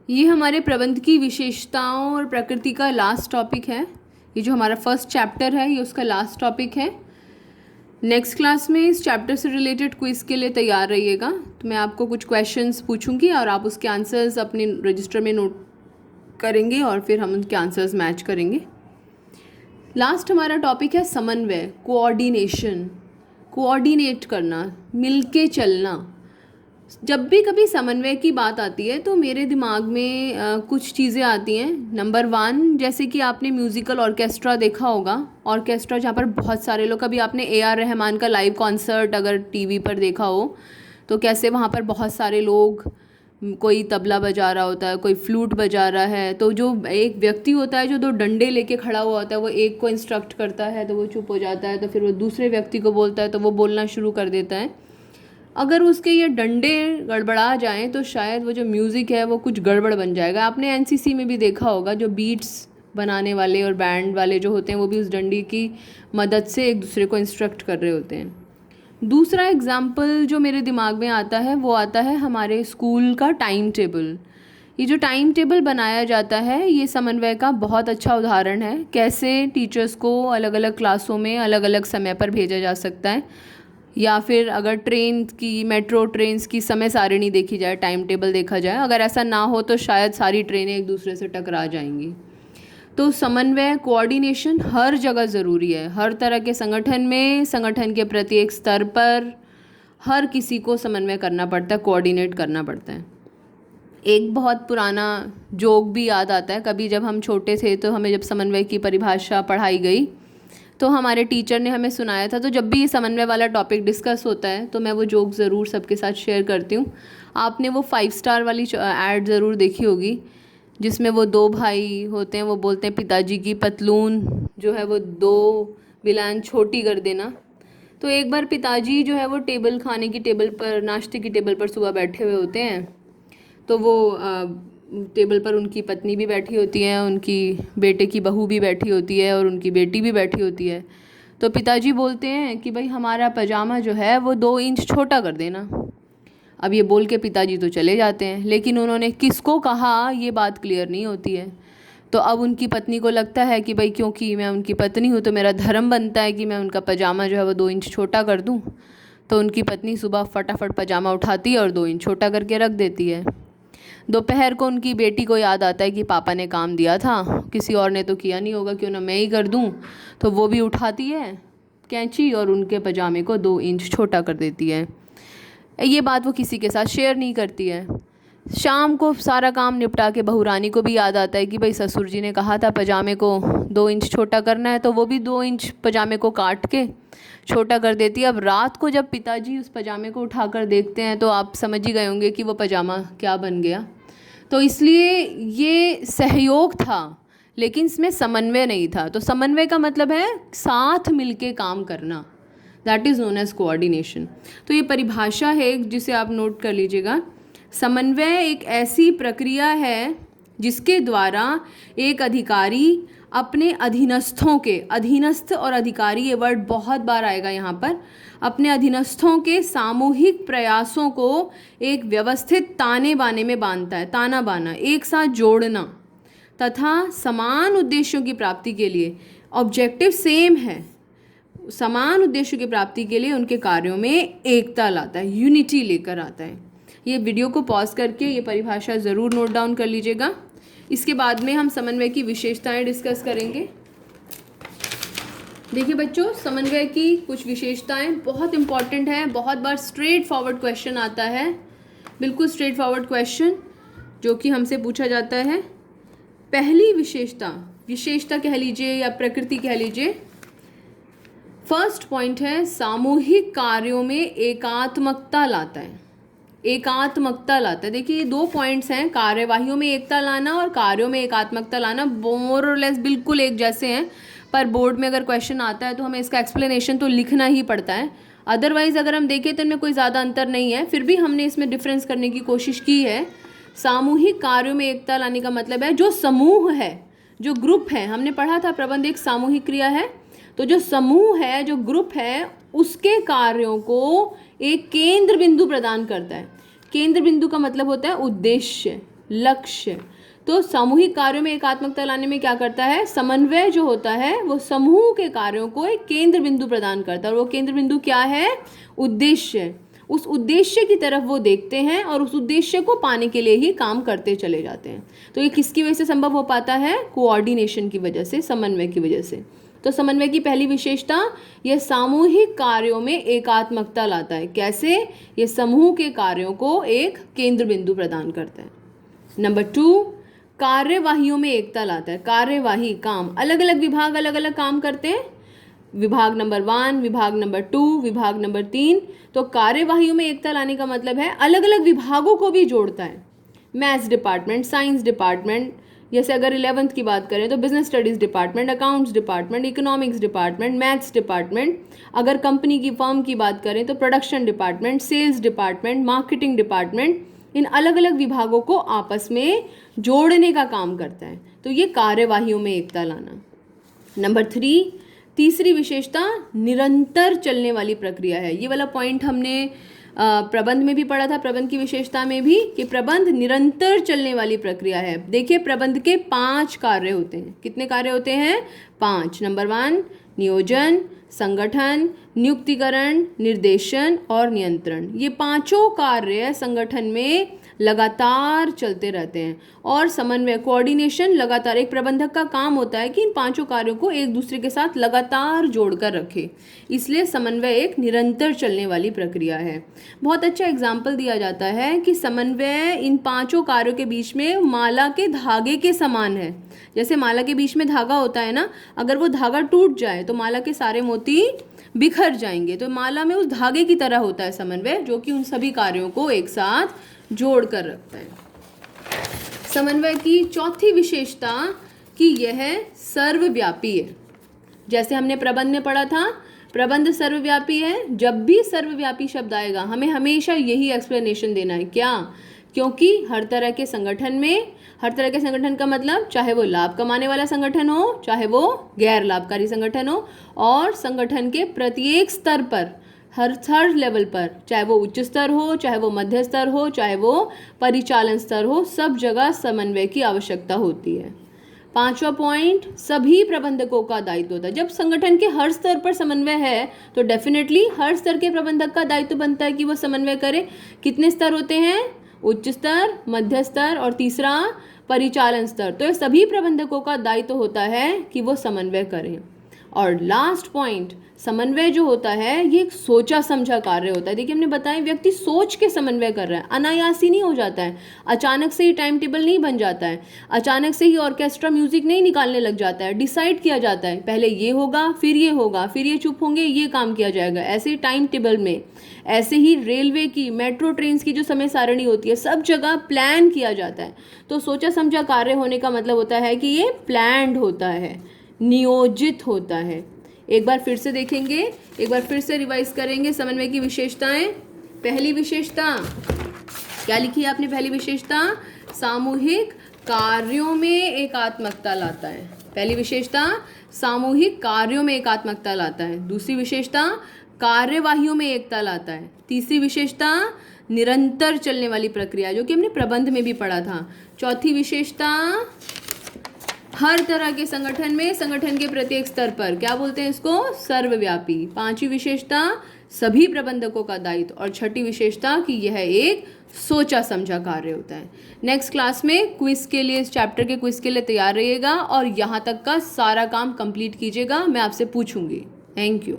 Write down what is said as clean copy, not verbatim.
ये हमारे प्रबंध की विशेषताओं और प्रकृति का लास्ट टॉपिक है। ये जो हमारा फर्स्ट चैप्टर है ये उसका लास्ट टॉपिक है। नेक्स्ट क्लास में इस चैप्टर से रिलेटेड क्विज़ के लिए तैयार रहिएगा। तो मैं आपको कुछ क्वेश्चंस पूछूंगी और आप उसके आंसर्स अपने रजिस्टर में नोट करेंगे और फिर हम उनके आंसर्स मैच करेंगे। लास्ट हमारा टॉपिक है समन्वय, कोऑर्डिनेशन, कोऑर्डिनेट करना, मिलके चलना। जब भी कभी समन्वय की बात आती है तो मेरे दिमाग में कुछ चीज़ें आती हैं। नंबर 1, जैसे कि आपने म्यूज़िकल ऑर्केस्ट्रा देखा होगा, ऑर्केस्ट्रा जहाँ पर बहुत सारे लोग, कभी आपने AR रहमान का लाइव कॉन्सर्ट अगर टीवी पर देखा हो तो कैसे वहाँ पर बहुत सारे लोग, कोई तबला बजा रहा होता है, कोई फ्लूट बजा रहा है, तो जो एक व्यक्ति होता है जो 2 डंडे लेके खड़ा हुआ होता है वो एक को इंस्ट्रक्ट करता है तो वो चुप हो जाता है, तो फिर वो दूसरे व्यक्ति को बोलता है तो वो बोलना शुरू कर देता है। अगर उसके ये डंडे गड़बड़ा जाएं तो शायद वो जो म्यूज़िक है वो कुछ गड़बड़ बन जाएगा। आपने NCC में भी देखा होगा, जो बीट्स बनाने वाले और बैंड वाले जो होते हैं वो भी उस डंडी की मदद से एक दूसरे को इंस्ट्रक्ट कर रहे होते हैं। दूसरा एग्जाम्पल जो मेरे दिमाग में आता है वो आता है हमारे स्कूल का टाइम टेबल। ये जो टाइम टेबल बनाया जाता है ये समन्वय का बहुत अच्छा उदाहरण है। कैसे टीचर्स को अलग अलग क्लासों में अलग अलग समय पर भेजा जा सकता है, या फिर अगर ट्रेन की, मेट्रो ट्रेन्स की समय सारिणी देखी जाए, टाइम टेबल देखा जाए, अगर ऐसा ना हो तो शायद सारी ट्रेनें एक दूसरे से टकरा जाएंगी। तो समन्वय, कोऑर्डिनेशन हर जगह ज़रूरी है। हर तरह के संगठन में, संगठन के प्रत्येक स्तर पर हर किसी को समन्वय करना पड़ता है, कोऑर्डिनेट करना पड़ता है। एक बहुत पुराना जोक भी याद आता है। कभी जब हम छोटे थे तो हमें जब समन्वय की परिभाषा पढ़ाई गई तो हमारे टीचर ने हमें सुनाया था। तो जब भी ये समन्वय वाला टॉपिक डिस्कस होता है तो मैं वो जोक ज़रूर सबके साथ शेयर करती हूँ। आपने वो 5 स्टार वाली ऐड ज़रूर देखी होगी जिसमें वो 2 भाई होते हैं, वो बोलते हैं पिताजी की पतलून जो है वो 2 बिलान छोटी कर देना। तो एक बार पिताजी जो है वो टेबल, खाने की टेबल पर, नाश्ते की टेबल पर सुबह बैठे हुए होते हैं। तो वो टेबल पर उनकी पत्नी भी बैठी होती है, उनकी बेटे की बहू भी बैठी होती है और उनकी बेटी भी बैठी होती है। तो पिताजी बोलते हैं कि भाई हमारा पजामा जो है वो 2 इंच छोटा कर देना। अब ये बोल के पिताजी तो चले जाते हैं, लेकिन उन्होंने किसको कहा ये बात क्लियर नहीं होती है। तो अब उनकी पत्नी को लगता है कि भाई क्योंकि मैं उनकी पत्नी हूँ तो मेरा धर्म बनता है कि मैं उनका पजामा जो है वो 2 इंच छोटा कर दूँ। तो उनकी पत्नी सुबह फटाफट पजामा उठाती है और 2 इंच छोटा करके रख देती है। दोपहर को उनकी बेटी को याद आता है कि पापा ने काम दिया था, किसी और ने तो किया नहीं होगा, क्यों ना मैं ही कर दूं। तो वो भी उठाती है कैंची और उनके पजामे को 2 इंच छोटा कर देती है। ये बात वो किसी के साथ शेयर नहीं करती है। शाम को सारा काम निपटा के बहू रानी को भी याद आता है कि भाई ससुर जी ने कहा था पजामे को 2 इंच छोटा करना है, तो वो भी 2 इंच पजामे को काट के छोटा कर देती है। अब रात को जब पिताजी उस पजामे को उठाकर देखते हैं तो आप समझ ही गए होंगे कि वो पजामा क्या बन गया। तो इसलिए ये सहयोग था लेकिन इसमें समन्वय नहीं था। तो समन्वय का मतलब है साथ मिलके काम करना, that is known as coordination. तो ये परिभाषा है जिसे आप नोट कर लीजिएगा। समन्वय एक ऐसी प्रक्रिया है जिसके द्वारा एक अधिकारी अपने अधीनस्थों के, अधीनस्थ और अधिकारी ये वर्ड बहुत बार आएगा यहाँ पर, अपने अधीनस्थों के सामूहिक प्रयासों को एक व्यवस्थित ताने बाने में बांधता है। ताना बाना, एक साथ जोड़ना, तथा समान उद्देश्यों की प्राप्ति के लिए, ऑब्जेक्टिव सेम है, समान उद्देश्यों की प्राप्ति के लिए उनके कार्यों में एकता लाता है, यूनिटी लेकर आता है। ये वीडियो को पॉज करके ये परिभाषा ज़रूर नोट डाउन कर लीजिएगा। इसके बाद में हम समन्वय की विशेषताएं डिस्कस करेंगे। देखिए बच्चों, समन्वय की कुछ विशेषताएं बहुत इंपॉर्टेंट है। बहुत बार स्ट्रेट फॉरवर्ड क्वेश्चन आता है, बिल्कुल स्ट्रेट फॉरवर्ड क्वेश्चन जो कि हमसे पूछा जाता है। पहली विशेषता कह लीजिए या प्रकृति कह लीजिए, फर्स्ट पॉइंट है सामूहिक कार्यों में एकात्मकता लाता है। एकात्मकता लाता है। देखिए ये 2 पॉइंट्स हैं, कार्यवाहियों में एकता लाना और कार्यों में एकात्मकता लाना, मोर और लेस बिल्कुल एक जैसे हैं, पर बोर्ड में अगर क्वेश्चन आता है तो हमें इसका एक्सप्लेनेशन तो लिखना ही पड़ता है। अदरवाइज़ अगर हम देखें तो इनमें कोई ज़्यादा अंतर नहीं है, फिर भी हमने इसमें डिफरेंस करने की कोशिश की है। सामूहिक कार्यों में एकता लाने का मतलब है जो समूह है, जो ग्रुप है, हमने पढ़ा था प्रबंध एक सामूहिक क्रिया है, तो जो समूह है, जो ग्रुप है, उसके कार्यों को एक केंद्र बिंदु प्रदान करता है। केंद्र बिंदु का मतलब होता है उद्देश्य। लक्ष्य। तो सामूहिक कार्यों में एकात्मकता लाने में क्या करता है, समन्वय जो होता है वो समूह के कार्यों को एक केंद्र बिंदु प्रदान करता है, और वो केंद्र बिंदु क्या है, उद्देश्य। उस उद्देश्य की तरफ वो देखते हैं और उस उद्देश्य को पाने के लिए ही काम करते चले जाते हैं। तो ये किसकी वजह से संभव हो पाता है, कोऑर्डिनेशन की वजह से, समन्वय की वजह से। तो समन्वय की पहली विशेषता, यह सामूहिक कार्यों में एकात्मकता लाता है। कैसे, ये समूह के कार्यों को एक केंद्र बिंदु प्रदान करता है। नंबर 2, कार्यवाहियों में एकता लाता है। कार्यवाही, काम, अलग अलग विभाग अलग अलग काम करते हैं, विभाग नंबर 1, विभाग नंबर 2, विभाग नंबर 3। तो कार्यवाहियों में एकता लाने का मतलब है अलग अलग विभागों को भी जोड़ता है। मैथ्स डिपार्टमेंट, साइंस डिपार्टमेंट, जैसे अगर 11th की बात करें तो business studies department, accounts department, economics department, maths department. अगर कंपनी की, फर्म की बात करें तो production department, sales department, marketing department, इन अलग अलग विभागों को आपस में जोड़ने का काम करता है। तो ये कार्यवाहियों में एकता लाना। नंबर 3, तीसरी विशेषता, निरंतर चलने वाली प्रक्रिया है। ये वाला पॉइंट हमने प्रबंध में भी पढ़ा था, प्रबंध की विशेषता में भी, कि प्रबंध निरंतर चलने वाली प्रक्रिया है। देखिए, प्रबंध के 5 कार्य होते हैं। कितने कार्य होते हैं, 5। नंबर 1, नियोजन, संगठन, नियुक्तिकरण, निर्देशन और नियंत्रण। ये 5 कार्य संगठन में लगातार चलते रहते हैं, और समन्वय, कोऑर्डिनेशन लगातार, एक प्रबंधक का काम होता है कि इन 5 कार्यों को एक दूसरे के साथ लगातार जोड़कर रखे। इसलिए समन्वय एक निरंतर चलने वाली प्रक्रिया है। बहुत अच्छा एग्जाम्पल दिया जाता है कि समन्वय इन 5 कार्यों के बीच में माला के धागे के समान है। जैसे माला के बीच में धागा होता है ना, अगर वो धागा टूट जाए तो माला के सारे मोती बिखर जाएंगे। तो माला में उस धागे की तरह होता है समन्वय, जो कि उन सभी कार्यों को एक साथ जोड़ कर रखता है। समन्वय की चौथी विशेषता कि यह सर्वव्यापी है। जैसे हमने प्रबंध में पढ़ा था, प्रबंध सर्वव्यापी है। जब भी सर्वव्यापी शब्द आएगा हमें हमेशा यही एक्सप्लेनेशन देना है। क्या, क्योंकि हर तरह के संगठन में, हर तरह के संगठन का मतलब चाहे वो लाभ कमाने वाला संगठन हो, चाहे वो गैर लाभकारी संगठन हो, और संगठन के प्रत्येक स्तर पर, हर लेवल पर, चाहे वो उच्च स्तर हो, चाहे वो मध्य स्तर हो, चाहे वो परिचालन स्तर हो, सब जगह समन्वय की आवश्यकता होती है। 5वां पॉइंट, सभी प्रबंधकों का दायित्व होता है। जब संगठन के हर स्तर पर समन्वय है तो डेफिनेटली हर स्तर के प्रबंधक का दायित्व बनता है कि वो समन्वय करे। कितने स्तर होते हैं, उच्च स्तर, मध्य स्तर और तीसरा परिचालन स्तर। तो ये सभी प्रबंधकों का दायित्व होता है कि वो समन्वय करें। और लास्ट पॉइंट, समन्वय जो होता है ये एक सोचा समझा कार्य होता है। देखिए, हमने बताया व्यक्ति सोच के समन्वय कर रहा है, अनायासी नहीं हो जाता है, अचानक से ही टाइम टेबल नहीं बन जाता है, अचानक से ही ऑर्केस्ट्रा म्यूजिक नहीं निकालने लग जाता है। डिसाइड किया जाता है, पहले ये होगा, फिर ये होगा, फिर ये चुप होंगे, ये काम किया जाएगा, ऐसे ही टाइम टेबल में। ऐसे ही रेलवे की, मेट्रो ट्रेन की जो समय सारणी होती है, सब जगह प्लान किया जाता है। तो सोचा समझा कार्य होने का मतलब होता है कि ये प्लान्ड होता है, नियोजित होता है। एक बार फिर से देखेंगे, एक बार फिर से रिवाइज करेंगे समन्वय की विशेषताएं। पहली विशेषता क्या लिखी है आपने, पहली विशेषता, सामूहिक कार्यों में एकात्मकता लाता है। पहली विशेषता, सामूहिक कार्यों में एकात्मकता लाता है। दूसरी विशेषता, कार्यवाहियों में एकता लाता है। तीसरी विशेषता, निरंतर चलने वाली प्रक्रिया, जो कि हमने प्रबंध में भी पढ़ा था। चौथी विशेषता, हर तरह के संगठन में, संगठन के प्रत्येक स्तर पर, क्या बोलते हैं इसको, सर्वव्यापी। पांचवी विशेषता, सभी प्रबंधकों का दायित्व। और छठी विशेषता कि यह एक सोचा समझा कार्य होता है। नेक्स्ट क्लास में क्विज के लिए, इस चैप्टर के क्विज के लिए तैयार रहिएगा और यहाँ तक का सारा काम कंप्लीट कीजिएगा, मैं आपसे पूछूंगी। Thank you.